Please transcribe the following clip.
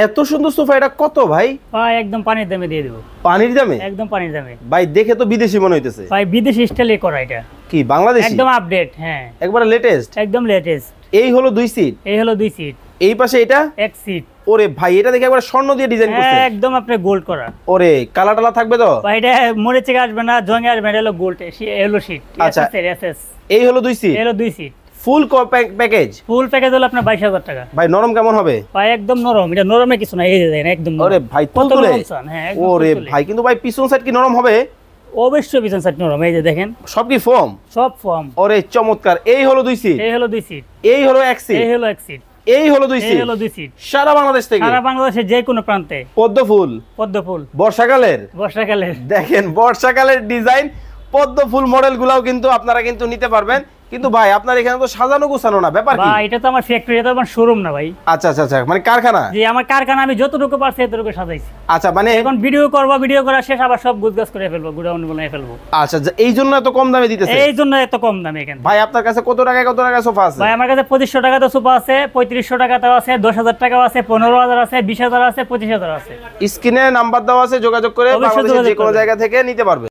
এত সুন্দর সোফা, এটা কত ভাই? ভাই একদম পানির দামে দিয়ে দেব। পানির দামে? একদম পানির দামে ভাই, দেখে তো বিদেশি মনে হইতেছে। ভাই বিদেশি স্টাইলে করা এটা। কি বাংলাদেশি? একদম আপডেট। হ্যাঁ একবারে লেটেস্ট। একদম লেটেস্ট। এই হলো 2 সিট। এই হলো 2 সিট। এই পাশে এটা 1 সিট। ওরে ভাই, এটা দেখে একবার স্বর্ণ দিয়ে ডিজাইন করছে। একদম আপনি গোল্ড করা। ওরে কালা টালা থাকবে তো? ভাই এটা মরিচে আসবে না, জঙ্গে আসবে না, হলো গোল্ড এলো শীট। আচ্ছা এসএস। এই হলো 2 সিট। এই হলো 2 seat. Full package. Full package হলো আপনার 22,000 টাকা। ভাই নরম কেমন হবে? ভাই একদম নরম, এটা নরমে কিছু না, এই যে দেখেন একদম নরম। ওরে ভাই কত তুলতুলে। নরম চান? হ্যাঁ একদম ওরে তুলতুলে। ভাই, কিন্তু ভাই পিছন সাইড কি নরম হবে? অবশ্যই পিছন সাইড নরম, এই যে দেখেন সব কি ফোম? সব ফর্ম। ওরে চমৎকার। এই হলো 2 সিট। এই হলো 2 সিট। এই হলো 1 সিট। এই হলো 1 সিট। এই হলো 2 এই সিট। হলো 2 সিট। সারা বাংলাদেশ থেকে, সারা বাংলাদেশের যে কোনো প্রান্তে। পদ্ম ফুল। পদ্ম ফুল বর্ষাকালের। বর্ষাকালের। দেখেন বর্ষাকালের ডিজাইন, পদ্ম ফুল মডেল গুলাও কিন্তু আপনারা কিন্তু নিতে পারবেন। কিন্তু ভাই আপনার এখানে তো সাজানো গোছানো না, ব্যাপার কি? ভাই এটা তো আমার ফ্যাক্টরি, এটা তো আমার শোরুম না ভাই। আচ্ছা আচ্ছা আচ্ছা, মানে কারখানা? যে আমার কারখানা, আমি যতটুকু পারছি এতটুকু সাজাইছি। আচ্ছা, মানে এখন ভিডিও করব, ভিডিও করা শেষ আবার সব গুছগাছ করে ফেলবো, গুডাউন বানিয়ে ফেলবো। আচ্ছা, এই জন্য এত কম দামে দিতেছে? এই জন্য এত কম দামে এখানে। ভাই আপনার কাছে কত টাকা সোফা আছে? ভাই আমার কাছে 2500 টাকাতে সোফা আছে, 3500 টাকাতেও আছে, 10,000 টাকাও আছে, 15,000 আছে, 20,000 আছে, 25,000 আছে। স্ক্রিনে নাম্বার দেওয়া আছে, যোগাযোগ করে অবশ্যই বাংলাদেশের যে যোগাযোগ কোনো করবেন। জায়গা থেকে নিতে পারবে।